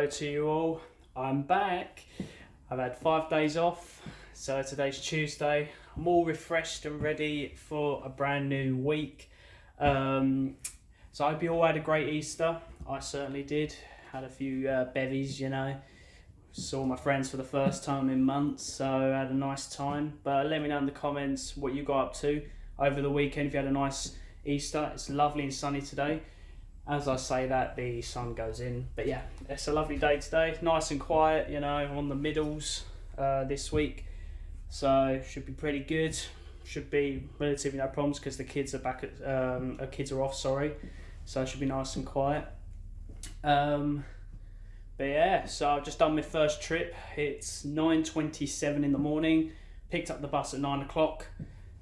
Hello to you all. I'm back. I've had 5 days off, so today's Tuesday. I'm all refreshed and ready for a brand new week. So I hope you all had a great Easter. I certainly did. Had a few bevies, Saw my friends for the first time in months, so I had a nice time. But let me know in the comments what you got up to over the weekend. If you had a nice Easter, it's lovely and sunny today. As I say that, the sun goes in. But yeah, it's a lovely day today. Nice and quiet, on the middles this week. So should be pretty good. Should be relatively no problems because the kids are back at kids are off. Sorry, so it should be nice and quiet. But yeah, so I've just done my first trip. It's 9:27 in the morning. Picked up the bus at 9 o'clock.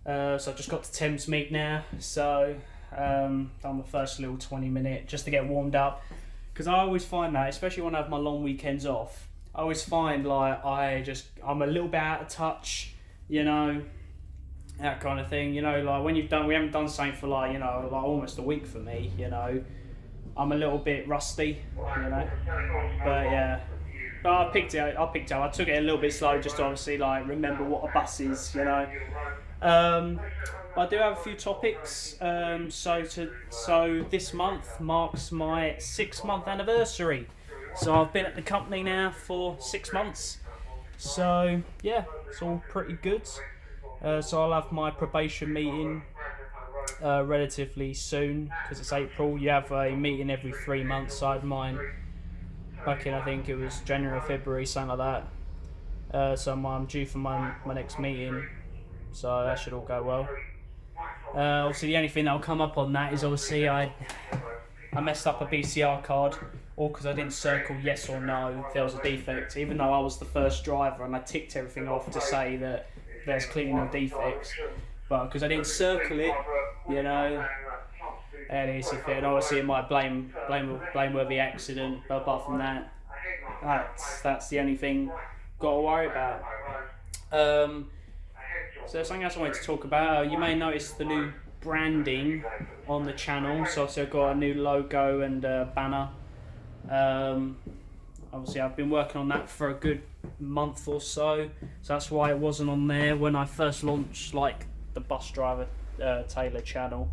So I've just got to Thamesmead now. So done the first little 20-minute just to get warmed up, because I always find that, especially when I have my long weekends off, I always find like I'm a little bit out of touch, that kind of thing. Like when we haven't done something for like almost a week for me, I'm a little bit rusty, but yeah. But I picked it up. I took it a little bit slow just to obviously like remember what a bus is, But I do have a few topics. So this month marks my 6-month anniversary. So I've been at the company now for 6 months. So yeah, it's all pretty good. So I'll have my probation meeting relatively soon, because it's April. You have a meeting every 3 months. So I had mine back in, I think it was January or February, something like that. So I'm due for my next meeting. So that should all go well. Obviously the only thing that'll come up on that is obviously I messed up a BCR card, all because I didn't circle yes or no if there was a defect, even though I was the first driver and I ticked everything off to say that there's clearly no defects, but because I didn't circle it, and it's if and obviously it might blameworthy accident, but apart from that, that's the only thing got to worry about. So something else I wanted to talk about, you may notice the new branding on the channel. So I've got a new logo and banner. Obviously I've been working on that for a good month or so that's why it wasn't on there when I first launched like the Bus Driver Taylor channel.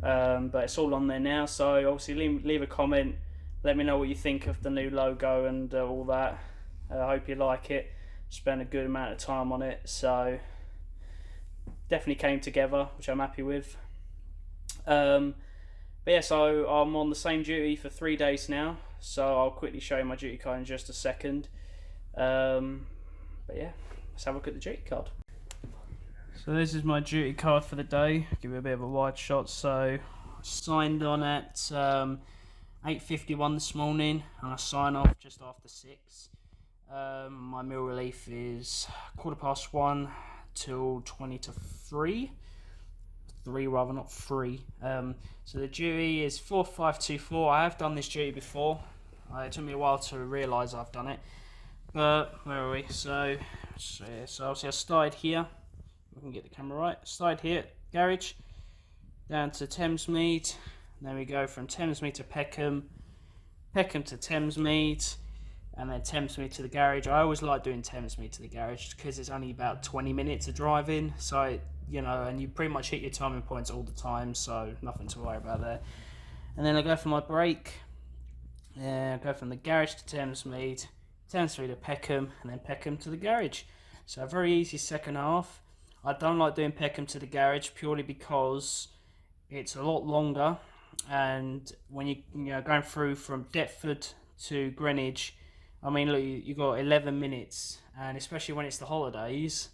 But it's all on there now, so obviously leave a comment, let me know what you think of the new logo and all that. I hope you like it. Spent a good amount of time on it, so definitely came together, which I'm happy with. But yeah, so I'm on the same duty for 3 days now, so I'll quickly show you my duty card in just a second. But yeah, let's have a look at the duty card. So this is my duty card for the day. Give you a bit of a wide shot. So I signed on at 8:51 this morning, and I sign off just after 6. My meal relief is 1:15 till 20 to 3. 3 rather, not 3. So the duty is 4524. I have done this duty before. It took me a while to realise I've done it. But where are we? So obviously I started here. We can get the camera right. Started here, garage, down to Thamesmead. Then we go from Thamesmead to Peckham, Peckham to Thamesmead, and then Thamesmead to the garage. I always like doing Thamesmead to the garage because it's only about 20 minutes of driving. So, and you pretty much hit your timing points all the time, so nothing to worry about there. And then I go for my break. I go from the garage to Thamesmead, Thamesmead to Peckham, and then Peckham to the garage. So a very easy second half. I don't like doing Peckham to the garage purely because it's a lot longer, and when you're going through from Deptford to Greenwich, I mean, look, you got 11 minutes, and especially when it's the holidays,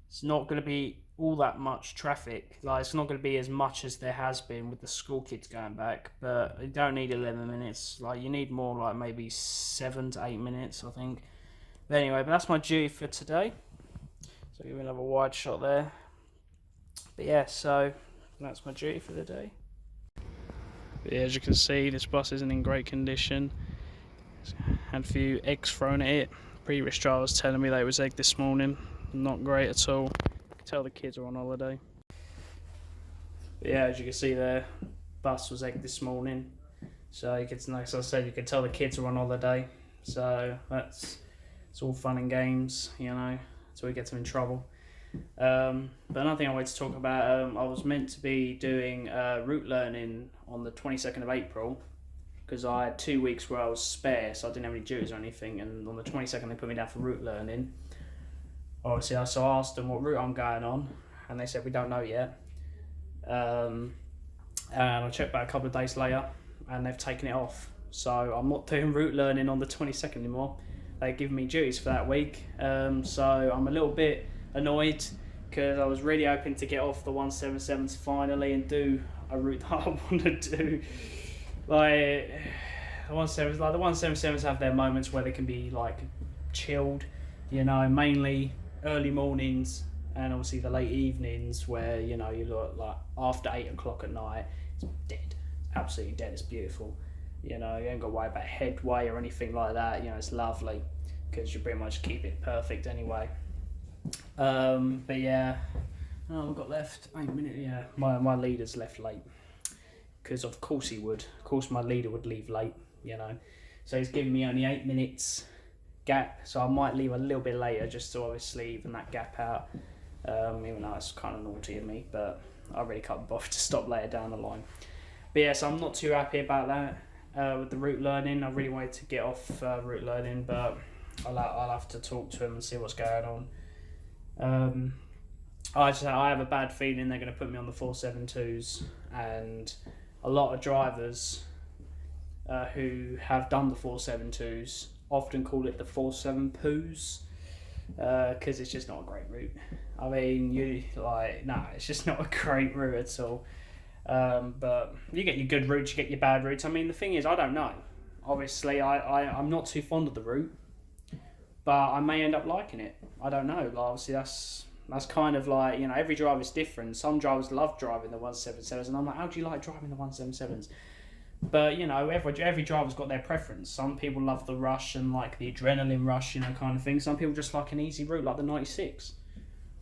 it's not going to be all that much traffic. Like, it's not going to be as much as there has been with the school kids going back, but you don't need 11 minutes. Like, you need more, like maybe 7 to 8 minutes, I think. But anyway, that's my duty for today. So give me another wide shot there. But yeah, so that's my duty for the day. But yeah, as you can see, this bus isn't in great condition. Had a few eggs thrown at it. Previous driver was telling me that it was egged this morning. Not great at all. You can tell the kids are on holiday. But yeah, as you can see there, bus was egged this morning. So you could, like I said, you could tell the kids are on holiday. So it's all fun and games, you know, so we get them in trouble. But another thing I wanted to talk about, I was meant to be doing route learning on the 22nd of April because I had 2 weeks where I was spare, so I didn't have any duties or anything, and on the 22nd they put me down for route learning. Obviously, so I asked them what route I'm going on, and they said we don't know yet. And I checked back a couple of days later, and they've taken it off. So I'm not doing route learning on the 22nd anymore. They've given me duties for that week. So I'm a little bit annoyed because I was really hoping to get off the 177s finally and do a route that I want to do. Like the 177s have their moments where they can be like chilled, you know, mainly early mornings and obviously the late evenings where, you know, you look like after 8 o'clock at night, it's dead, absolutely dead. It's beautiful, you know, you ain't got to worry about headway or anything like that, you know, it's lovely because you pretty much keep it perfect anyway. But yeah, I've got left 8 minutes. Yeah, my leader's left late because of course he would. Of course my leader would leave late, you know, so he's giving me only 8 minutes gap, so I might leave a little bit later just to obviously even that gap out, even though it's kind of naughty of me, but I really can't bother to stop later down the line. But yeah, so I'm not too happy about that with the route learning. I really wanted to get off route learning, but I'll have to talk to him and see what's going on. I have a bad feeling they're going to put me on the 472s, and a lot of drivers who have done the 472s often call it the 47 poos because it's just not a great route. I mean, it's just not a great route at all. But you get your good routes, you get your bad routes. I mean, the thing is, I don't know. Obviously, I'm not too fond of the route, but I may end up liking it. I don't know. Like, obviously, that's kind of like, you know, every driver's different. Some drivers love driving the 177s, and I'm like, how do you like driving the 177s? But, you know, every driver's got their preference. Some people love the rush and like the adrenaline rush, you know, kind of thing. Some people just like an easy route, like the 96.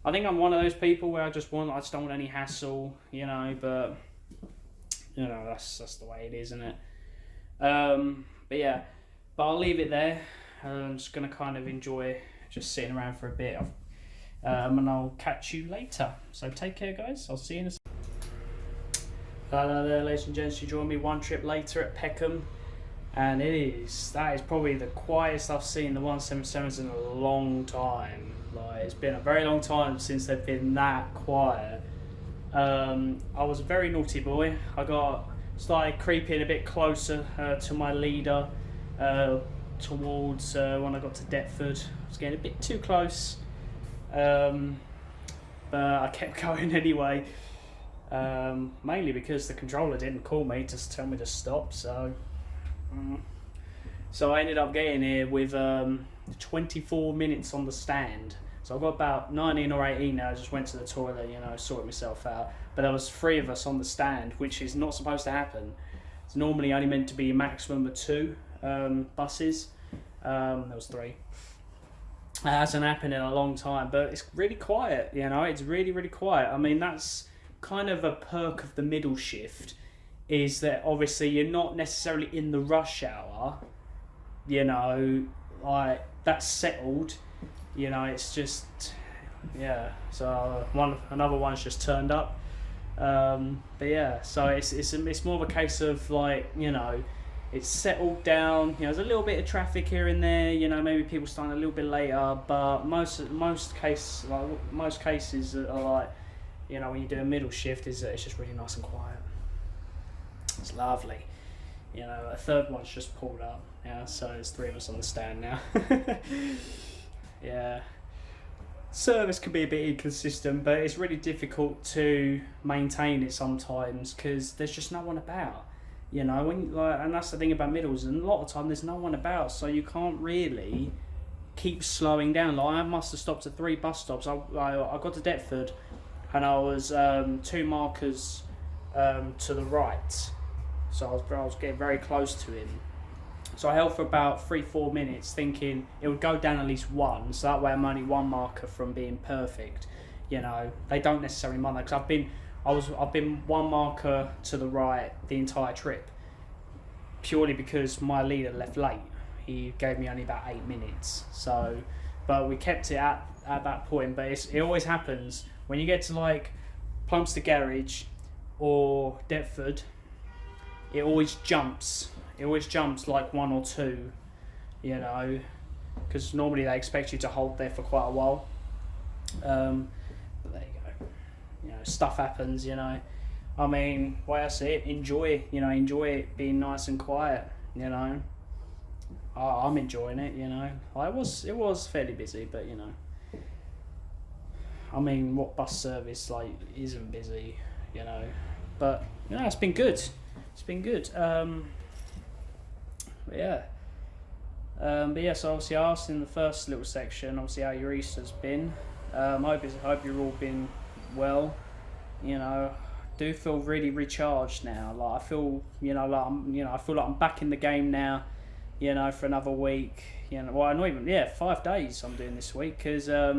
I think I'm one of those people where I just don't want any hassle, you know, but, you know, that's the way it is, isn't it? But yeah, I'll leave it there. I'm just going to kind of enjoy just sitting around for a bit. And I'll catch you later. So take care, guys. I'll see you in a second. Hello there, ladies and gents. You join me one trip later at Peckham, and that is probably the quietest I've seen the 177s in a long time. Like, it's been a very long time since they've been that quiet. I was a very naughty boy. I started creeping a bit closer to my leader towards when I got to Deptford. I was getting a bit too close, but I kept going anyway. Mainly because the controller didn't call me to tell me to stop, so I ended up getting here with 24 minutes on the stand. So I've got about 19 or 18 now. I just went to the toilet, you know, sorted myself out. But there was 3 of us on the stand, which is not supposed to happen. It's normally only meant to be a maximum of 2 buses. There was 3. That hasn't happened in a long time, but it's really quiet, you know, it's really, really quiet. I mean, that's kind of a perk of the middle shift, is that obviously you're not necessarily in the rush hour, you know, like that's settled, you know, it's just, yeah, so another one's just turned up, but yeah, so it's more of a case of like, you know, it's settled down, you know, there's a little bit of traffic here and there, you know, maybe people starting a little bit later, but most cases are like, you know, when you do a middle shift, it's just really nice and quiet. It's lovely. You know, a third one's just pulled up. Yeah, so there's 3 of us on the stand now. Yeah. Service can be a bit inconsistent, but it's really difficult to maintain it sometimes because there's just no one about. You know, and that's the thing about middles, and a lot of the time there's no one about, so you can't really keep slowing down. Like, I must have stopped at 3 bus stops. I got to Deptford, and I was 2 markers to the right, so I was getting very close to him. So I held for about 3-4 minutes, thinking it would go down at least 1, so that way I'm only 1 marker from being perfect. You know, they don't necessarily mind that, because I've been 1 marker to the right the entire trip. purely because my leader left late. He gave me only about 8 minutes. So, but we kept it at that point. But it always happens when you get to like Plumstead Garage or Deptford. It always jumps. It always jumps like 1 or 2, you know, because normally they expect you to hold there for quite a while. But there you go. You know, stuff happens, you know. I mean, way I see it, enjoy it being nice and quiet, you know. I'm enjoying it, you know. It was fairly busy, but you know. I mean, what bus service like isn't busy, you know? But you know, it's been good. It's been good. But yeah. So obviously I asked in the first little section, obviously how your Easter's been. Hope you're all been well. You know, do feel really recharged now. Like I feel, I feel like I'm back in the game now. You know, for another week. You know, well, not even 5 days I'm doing this week because I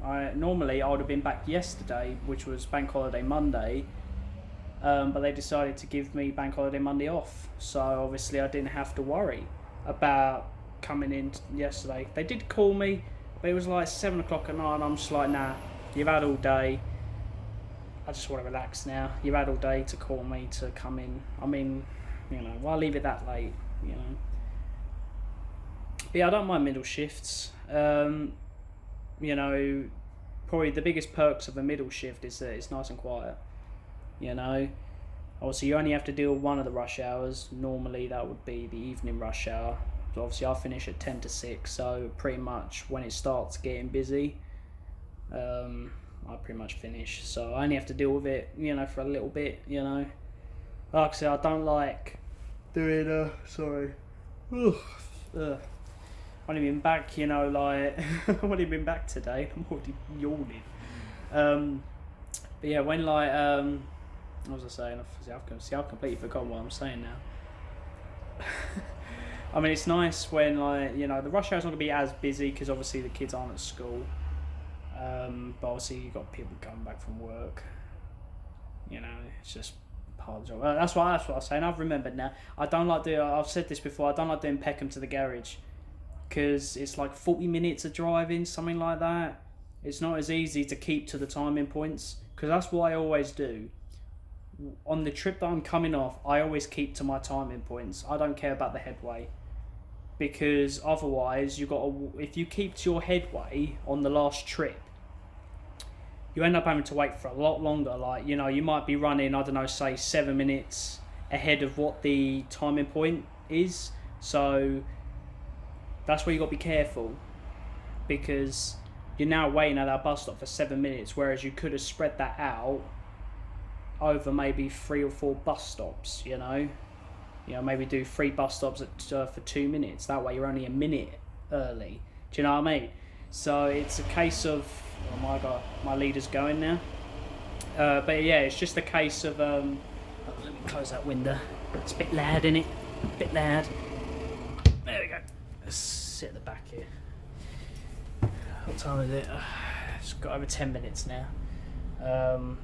would have been back yesterday, which was Bank Holiday Monday. But they decided to give me Bank Holiday Monday off, so obviously I didn't have to worry about coming in yesterday. They did call me, but it was like 7 o'clock at night, and I'm just like, nah, you've had all day. I just want to relax now. You've had all day to call me to come in. I mean, you know, why leave it that late, you know? But yeah, I don't mind middle shifts. You know, probably the biggest perks of a middle shift is that it's nice and quiet. You know, obviously you only have to deal with one of the rush hours. Normally that would be the evening rush hour. So obviously I finish at 10 to 6, so pretty much when it starts getting busy, I pretty much finish. So I only have to deal with it, you know, for a little bit, you know. Like I said, I don't like doing, I've only been back, you know, like, I've only been back today. I'm already yawning. But yeah, when like, what was I saying? I've completely forgotten what I'm saying now. I mean, it's nice when, like, you know, the rush hour's not going to be as busy because obviously the kids aren't at school. But obviously you've got people coming back from work. You know, it's just part of the job. That's what I was saying. I've remembered now. I've said this before, I don't like doing Peckham to the garage because it's like 40 minutes of driving, something like that. It's not as easy to keep to the timing points because that's what I always do. On the trip that I'm coming off, I always keep to my timing points. I don't care about the headway because otherwise if you keep to your headway on the last trip, you end up having to wait for a lot longer. Like, you know, you might be running, I don't know, say 7 minutes ahead of what the timing point is. So that's where you got to be careful because you're now waiting at that bus stop for 7 minutes, whereas you could have spread that out over maybe 3 or 4 bus stops, you know? You know, maybe do 3 bus stops for 2 minutes. That way you're only a minute early. Do you know what I mean? So it's a case of, oh my God, my leader's going now. But yeah, it's just a case of, let me close that window. It's a bit loud, isn't it? A bit loud. There we go. Let's sit at the back here. What time is it? It's got over 10 minutes now. The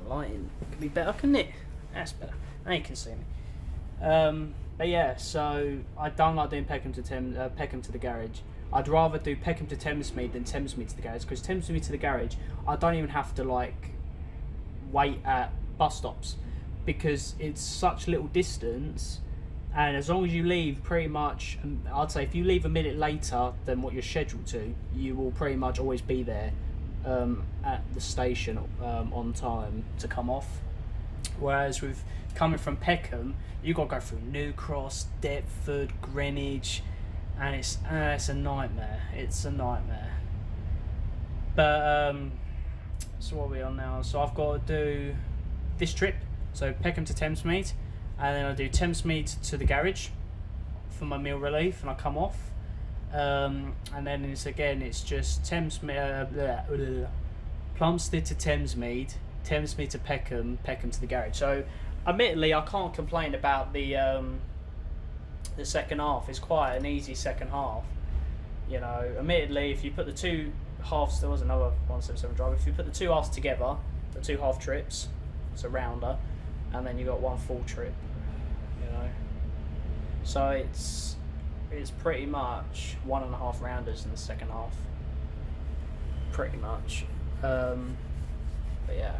lighting could be better, couldn't it? That's better. Now you can see me. But yeah, so I don't like doing Peckham to the garage. I'd rather do Peckham to Thamesmead than Thamesmead to the garage, because Thamesmead to the garage, I don't even have to like wait at bus stops because it's such little distance. And as long as you leave pretty much, I'd say if you leave a minute later than what you're scheduled to, you will pretty much always be there at the station on time to come off. Whereas with coming from Peckham, you got to go through New Cross, Deptford, Greenwich, and it's a nightmare. It's a nightmare. But so what are we on now? So I've got to do this trip, so Peckham to Thamesmead, and then I do Thamesmead to the garage for my meal relief, and I come off. And then it's just Plumstead to Thamesmead, Thamesmead to Peckham, Peckham to the garage. So admittedly, I can't complain about the second half. It's quite an easy second half. You know, admittedly, if you put the two halves, there was another 177 drive. If you put the two halves together, the 2 half trips, it's a rounder, and then you got 1 full trip. You know, So it's pretty much 1.5 rounders in the second half. Pretty much. But yeah,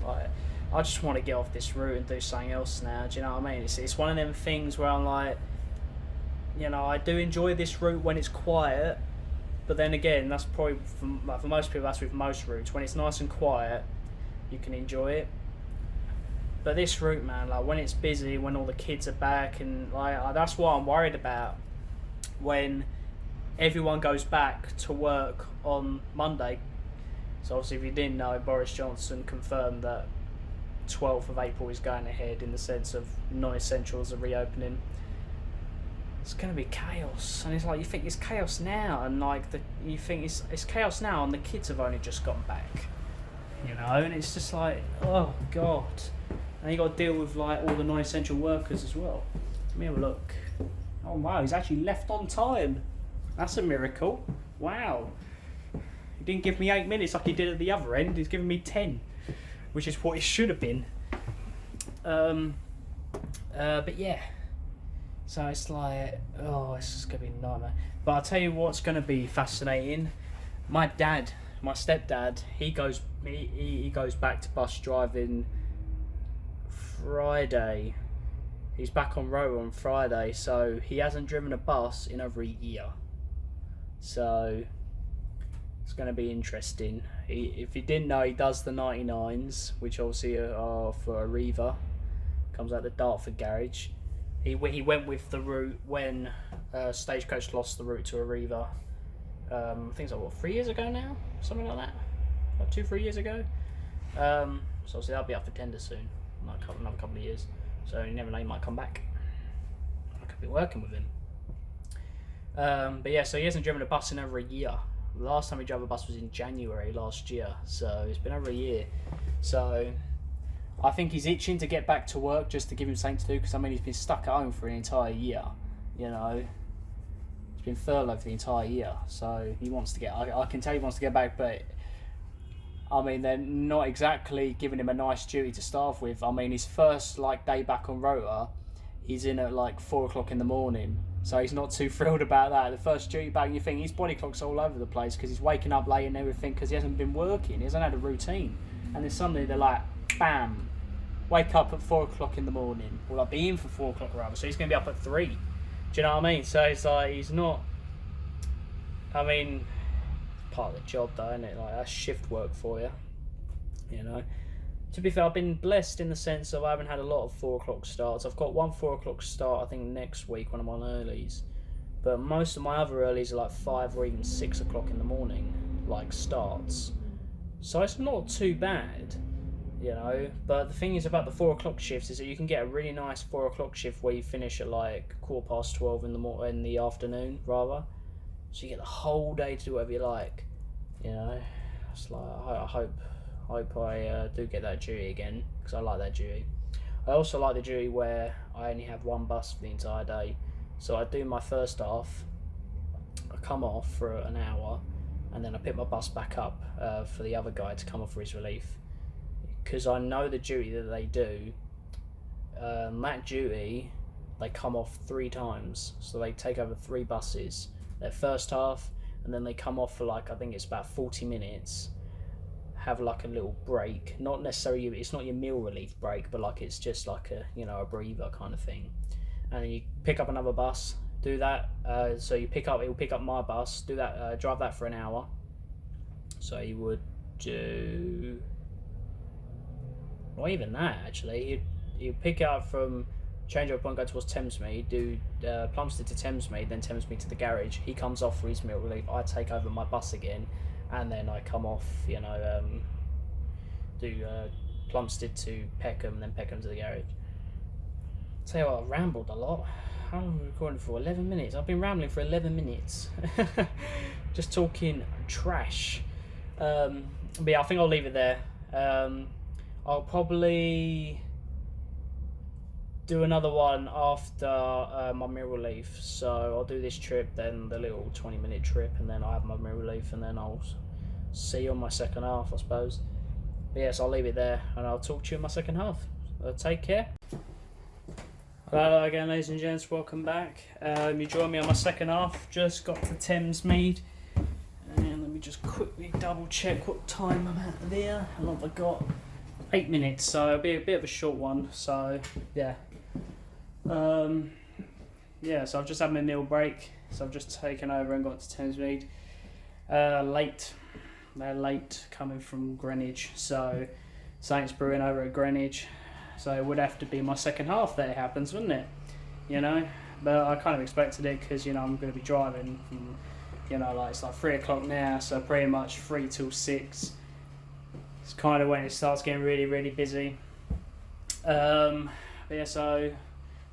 like, I just want to get off this route and do something else now. Do you know what I mean? It's one of them things where I'm like, you know, I do enjoy this route when it's quiet, but then again, that's probably for most people, that's with most routes. When it's nice and quiet, you can enjoy it. But this route, man, like when it's busy, when all the kids are back, and like that's what I'm worried about when everyone goes back to work on Monday. So obviously, if you didn't know, Boris Johnson confirmed that 12th of April is going ahead in the sense of non-essentials are reopening. It's going to be chaos, and it's like you think it's chaos now, and like you think it's chaos now, and the kids have only just gotten back, you know, and it's just like, oh god, and you got to deal with like all the non-essential workers as well. Let me have a look. Oh wow, he's actually left on time. That's a miracle. Wow. He didn't give me 8 minutes like he did at the other end. He's given me 10, which is what it should have been. But yeah. So it's like, oh, it's just going to be a nightmare. But I'll tell you what's going to be fascinating. My stepdad, he goes back to bus driving Friday. He's back on road on Friday, so he hasn't driven a bus in over a year. So it's going to be interesting. If you didn't know, he does the 99s, which obviously are for Arriva. Comes out the Dartford garage. He went with the route when Stagecoach lost the route to Arriva. I think it's like 3 years ago now, something like that, like 2-3 years ago. So obviously that'll be up for tender soon, like another couple of years. So you never know, he might come back. I could be working with him. But yeah, so he hasn't driven a bus in over a year. The last time he drove a bus was in January last year, so it's been over a year. So I think he's itching to get back to work just to give him something to do, because I mean he's been stuck at home for an entire year, you know. He's been furloughed for the entire year, so he wants to get. I can tell he wants to get back, but I mean they're not exactly giving him a nice duty to start with. I mean his first like day back on rota, he's in at like 4 o'clock in the morning, so he's not too thrilled about that. The first duty back, you think his body clock's all over the place because he's waking up late and everything because he hasn't been working, he hasn't had a routine, and then suddenly they're like, bam, wake up at 4 o'clock in the morning, or like be in for 4 o'clock rather, so he's going to be up at 3. Do you know what I mean? So it's like, he's not, I mean, part of the job though, isn't it? Like, that's shift work for you, you know. To be fair, I've been blessed in the sense of I haven't had a lot of 4 o'clock starts. I've got one 4 o'clock start, I think, next week when I'm on earlies, but most of my other earlies are like 5 or even 6 o'clock in the morning, like starts, so it's not too bad. You know, but the thing is about the 4 o'clock shifts is that you can get a really nice 4 o'clock shift where you finish at like 12:15 in the afternoon rather, so you get the whole day to do whatever you like. You know, it's like I hope I do get that duty again, because I like that duty. I also like the duty where I only have one bus for the entire day, so I do my first half, I come off for an hour, and then I pick my bus back up for the other guy to come off for his relief. Because I know the duty that they do, that duty, they come off 3 times. So they take over 3 buses, their first half, and then they come off for like, I think it's about 40 minutes, have like a little break. Not necessarily, it's not your meal relief break, but like it's just like a, you know, a breather kind of thing. And then you pick up another bus, do that. So you he'll pick up my bus, do that, drive that for an hour. So you would do, not even that actually, you pick it up from changeover point, go towards Thamesmead, do Plumstead to Thamesmead, then Thamesmead to the garage. He comes off for his meal relief, I take over my bus again, and then I come off, you know, do Plumstead to Peckham, then Peckham to the garage. Tell you what, I rambled a lot. How long have we recording for? 11 minutes. I've been rambling for 11 minutes. Just talking trash. But yeah, I think I'll leave it there. I'll probably do another one after my meal relief. So I'll do this trip, then the little 20-minute trip, and then I'll have my meal relief, and then I'll see you on my second half, I suppose. But yes, I'll leave it there, and I'll talk to you in my second half. Take care. Hello again, ladies and gents, welcome back. You join me on my second half, just got to Thamesmead. And let me just quickly double check what time I'm at there. And I've got 8 minutes, so it'll be a bit of a short one, so yeah. So I've just had my meal break, so I've just taken over and got to Thamesmead. Late. They're late coming from Greenwich, so Saints Brewing over at Greenwich. So it would have to be my second half that it happens, wouldn't it? You know? But I kind of expected it because, you know, I'm going to be driving from, you know, like it's like 3 o'clock now, so pretty much 3 till 6. It's kind of when it starts getting really, really busy. But yeah, so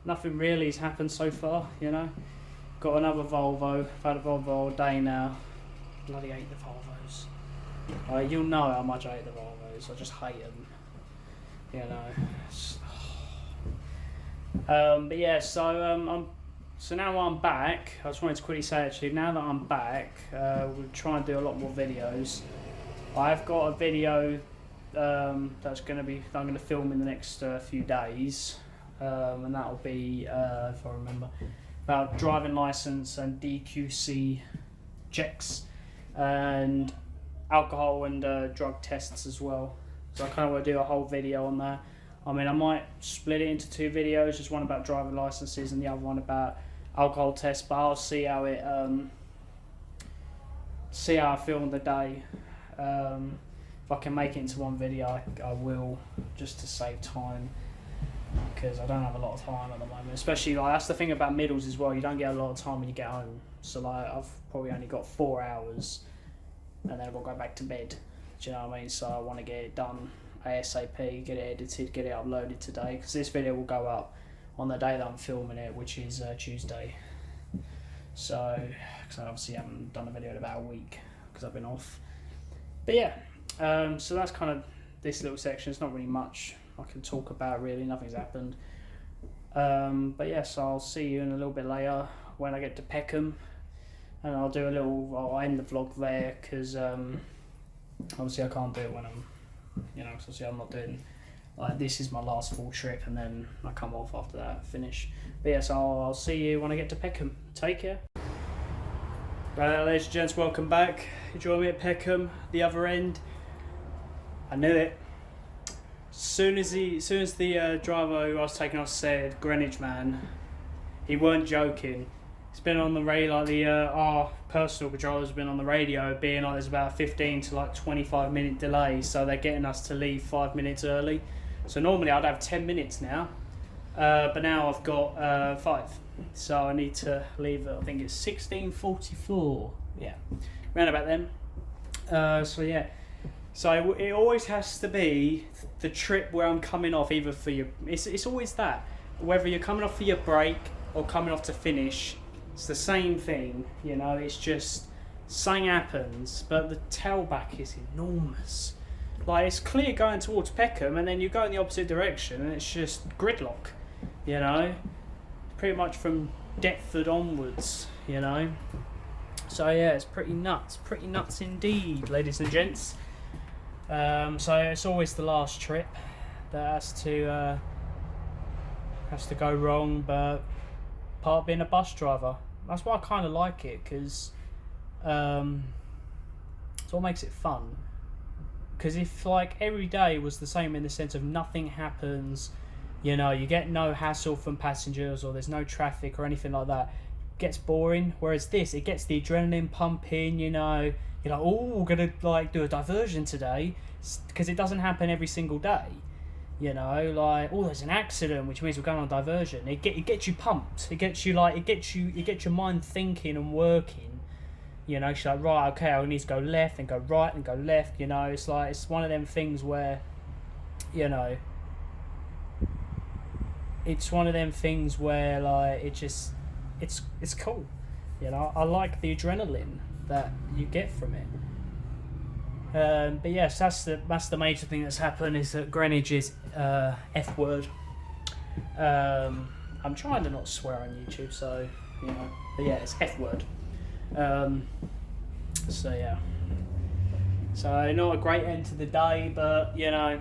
nothing really has happened so far, you know? Got another Volvo. I've had a Volvo all day now. Bloody hate the Volvos. You'll know how much I hate the Volvos. I just hate them. You know. But yeah, so now I'm back. I just wanted to quickly say actually, now that I'm back, we'll try and do a lot more videos. I've got a video I'm going to film in the next few days, and that'll be, if I remember, about driving license and DQC checks and alcohol and drug tests as well. So I kind of want to do a whole video on that. I mean, I might split it into 2 videos, just one about driving licenses and the other one about alcohol tests, but I'll see how I feel on the day. If I can make it into one video, I will, just to save time, because I don't have a lot of time at the moment. Especially, like, that's the thing about middles as well, you don't get a lot of time when you get home. So like, I've probably only got 4 hours, and then I'll go back to bed. Do you know what I mean? So I want to get it done ASAP, get it edited, get it uploaded today, because this video will go up on the day that I'm filming it, which is Tuesday. So, because I obviously haven't done a video in about a week, because I've been off. But yeah, so that's kind of this little section. It's not really much I can talk about, really, nothing's happened. But yeah, so I'll see you in a little bit later when I get to Peckham, and I'll end the vlog there, because obviously I can't do it when I'm, you know, obviously I'm not doing, like, this is my last full trip, and then I come off after that, finish. But yes, I'll see you when I get to Peckham. Take care. Right, ladies and gents, welcome back. You join me at Peckham, the other end. I knew it. As soon as the driver who I was taking off said Greenwich man, he weren't joking. It's been on the radio, like our personal patrollers have been on the radio, being like there's about a 15 to like 25 minute delay, so they're getting us to leave 5 minutes early. So normally I'd have 10 minutes now, but now I've got 5. So I need to leave at, I think it's 16:44. Yeah, round about then. So yeah, so it always has to be the trip where I'm coming off, either for your, it's always that, whether you're coming off for your break or coming off to finish. It's the same thing, you know, it's just something happens, but the tailback is enormous. Like, it's clear going towards Peckham, and then you go in the opposite direction and it's just gridlock, you know, pretty much from Deptford onwards, you know. So yeah, it's pretty nuts indeed, ladies and gents. So it's always the last trip that has to go wrong, but part of being a bus driver. That's why I kind of like it, because it's what makes it fun. Because if like every day was the same in the sense of nothing happens, you know, you get no hassle from passengers or there's no traffic or anything like that, it gets boring. Whereas this, it gets the adrenaline pumping, you know, you're like, oh, we're gonna like do a diversion today, because it doesn't happen every single day. You know, like, oh, there's an accident, which means we're going on diversion. It gets you pumped. It gets you your mind thinking and working. You know, she's like, right, okay, I need to go left and go right and go left. You know, it's like, it's one of them things where, you know, it's one of them things where like it's cool. You know, I like the adrenaline that you get from it. But yes, that's the major thing that's happened, is that Greenwich is F word. I'm trying to not swear on YouTube, so you know. But yeah, it's F word. So yeah. So not a great end to the day, but you know,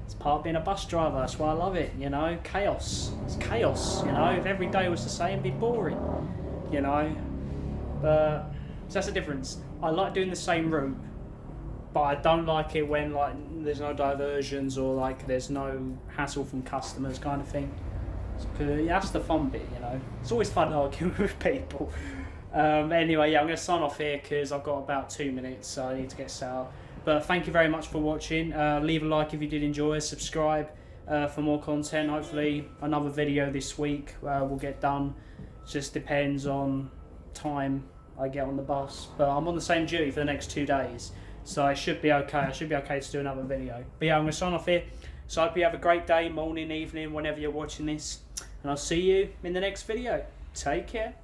it's part of being a bus driver. That's why I love it, you know. Chaos. It's chaos, you know. If every day was the same, it'd be boring, you know. But so that's the difference. I like doing the same route, but I don't like it when like there's no diversions or like there's no hassle from customers kind of thing. Yeah, that's the fun bit, you know. It's always fun arguing with people. Anyway, yeah, I'm going to sign off here because I've got about 2 minutes, so I need to get set up. But thank you very much for watching. Leave a like if you did enjoy. Subscribe for more content. Hopefully another video this week will get done. It just depends on time I get on the bus. But I'm on the same duty for the next 2 days, so it should be okay. I should be okay to do another video. But yeah, I'm going to sign off here. So I hope you have a great day, morning, evening, whenever you're watching this. And I'll see you in the next video. Take care.